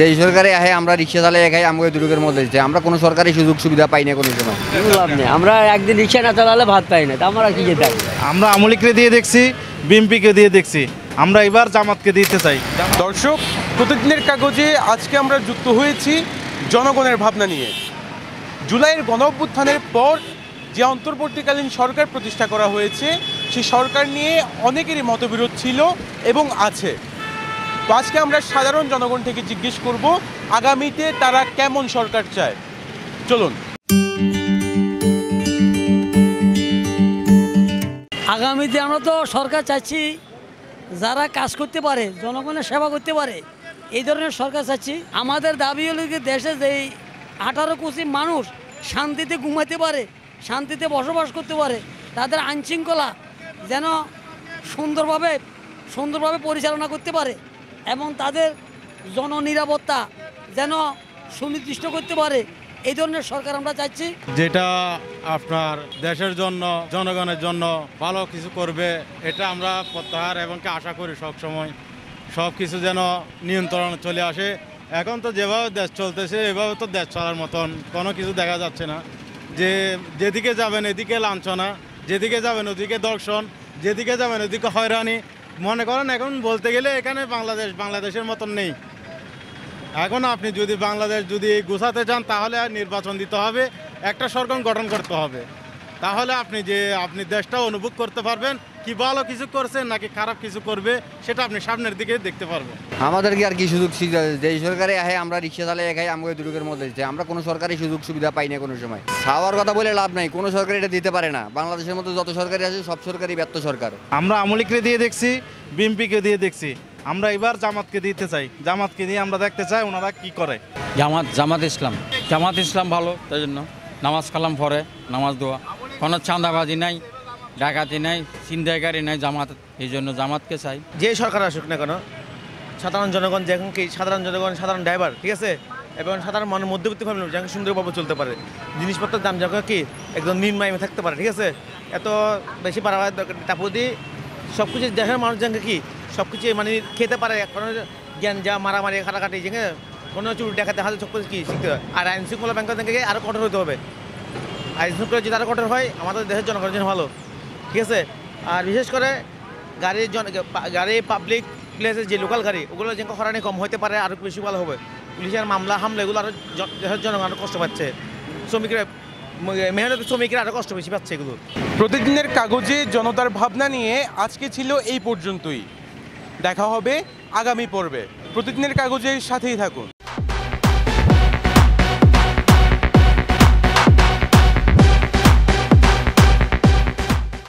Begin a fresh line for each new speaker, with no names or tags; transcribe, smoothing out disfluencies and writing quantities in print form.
যে সরকারে আহে আমরা রিক্সা চালাই খাই আমাকে দুর্গের মধ্যে দিচ্ছে, আমরা কোনো সরকারি সুযোগ সুবিধা পাই না কোনো সময়।
লাভ নেই, আমরা একদিন রিক্সা না চালালে ভাত পাই না, তা আমরা কি যেতে
আমরা আমলিকরে দিয়ে দেখছি, বিএমপিকে দিয়ে দেখছি, আমরা এবার জামাতকে দিতে চাই।
দর্শক, প্রতিদিনের কাগজে আজকে আমরা যুক্ত হয়েছি জনগণের ভাবনা নিয়ে। জুলাইয়ের গণঅভ্যুত্থানের পর যে অন্তর্বর্তীকালীন সরকার প্রতিষ্ঠা করা হয়েছে, সেই সরকার নিয়ে অনেকেরই মতবিরোধ ছিল এবং আছে। তো আজকে আমরা সাধারণ জনগণ থেকে জিজ্ঞেস করব আগামীতে তারা কেমন সরকার চায়। চলুন।
আগামীতে আমরা তো সরকার চাচ্ছি যারা কাজ করতে পারে, জনগণের সেবা করতে পারে, এই ধরনের সরকার চাচ্ছি। আমাদের দাবি হলো যে দেশে যেই 18 কোটি মানুষ শান্তিতে ঘুমাতে পারে, শান্তিতে বসবাস করতে পারে, তাদের আইনশৃঙ্খলা যেন সুন্দরভাবে পরিচালনা করতে পারে এবং তাদের জননিরাপত্তা যেন সুনির্দিষ্ট করতে পারে, এই ধরনের সরকার আমরা চাচ্ছি।
যেটা আপনার দেশের জন্য, জনগণের জন্য ভালো কিছু করবে, এটা আমরা প্রত্যাহার এবং আশা করি সবসময় সব কিছু যেন নিয়ন্ত্রণে চলে আসে। এখন তো যেভাবে দেশ চলতেছে এভাবে তো দেশ চলার মতন কোনো কিছু দেখা যাচ্ছে না। যে যেদিকে যাবেন এদিকে লাঞ্ছনা, যেদিকে যাবেন ওদিকে দর্শন, যেদিকে যাবেন ওদিকে হয়রানি। মনে করেন এখন বলতে গেলে এখানে বাংলাদেশের মতন নেই। এখন আপনি যদি বাংলাদেশ যদি গুছাতে চান তাহলে নির্বাচন দিতে হবে, একটা সরকার গঠন করতে হবে, তাহলে আপনি দেশটা অনুভব করতে পারবেন কি ভালো কিছু করছেন নাকি খারাপ কিছু করবে, সেটা আপনি সামনের দিকে দেখতে পারবেন।
আমাদের কি আর কি সুযোগ সুবিধা, যে সরকারে আহে আমরা রিক্সা চালাই খাই আমাকে দুর্গের মধ্যে দিচ্ছে, আমরা কোনো সরকারি সুযোগ সুবিধা পাই না কোনো সময়। খাওয়ার কথা বলে লাভ নাই, কোনো সরকার এটা দিতে পারে না। বাংলাদেশের মধ্যে যত সরকারি আছে সব সরকারই ব্যর্থ সরকার।
আমরা আমলিকরে দিয়ে দেখছি, বিএমপিকে দিয়ে দেখছি, আমরা এবার জামাতকে দিতে চাই। জামাতকে দিয়ে আমরা দেখতে চাই ওনারা কি করে।
জামাত ইসলাম ভালো, তাই জন্য নামাজ কালাম পড়ে, নামাজ দোয়া, কোনো চাঁদাবাজি নাই, ডাকাতি নাই, ছিনতাইকারী নাই, জামাত, এই জন্য জামাতকে চাই।
যে সরকার আসুক না কেন, সাধারণ জনগণ যেমন কি সাধারণ জনগণ, সাধারণ ড্রাইভার, ঠিক আছে, এবং সাধারণ মানুষ মধ্যবিত্ত ফ্যামিলি যেন সুন্দরভাবে চলতে পারে, জিনিসপত্রের দাম যখন কি একদম নিম্নমাইমে থাকতে পারে, ঠিক আছে, এত বেশি বাড়াবার দরকার। তারপর যদি সব কিছু দেশের মানুষ যেন কি সব কিছু মানে খেতে পারে, কোনো জ্ঞান যা মারামারি কাটাকাটি যে কোনো চুরি দেখাতে হাতে সব কিছু কি শিখতে হয়। আর আইন শৃঙ্খলা ব্যাংক থেকে আরও কঠোর হতে হবে। আইন শৃঙ্খলা যদি আরও কঠোর হয় আমাদের দেশের জনগণের জন্য ভালো, ঠিক আছে। আর বিশেষ করে গাড়ি পাবলিক প্লেসে যে লোকাল গাড়ি ওগুলো যেন হরানি কম হতে পারে, আরও বেশি ভালো হবে। পুলিশের মামলা হামলা এগুলো আরও দেশের জনগণ আরও কষ্ট পাচ্ছে, শ্রমিকরা মেহনত শ্রমিকরা আরও কষ্ট বেশি পাচ্ছে এগুলো।
প্রতিদিনের কাগজে জনতার ভাবনা নিয়ে আজকে ছিল এই পর্যন্তই। দেখা হবে আগামী পর্বে। প্রতিদিনের কাগজের সাথেই থাকুন।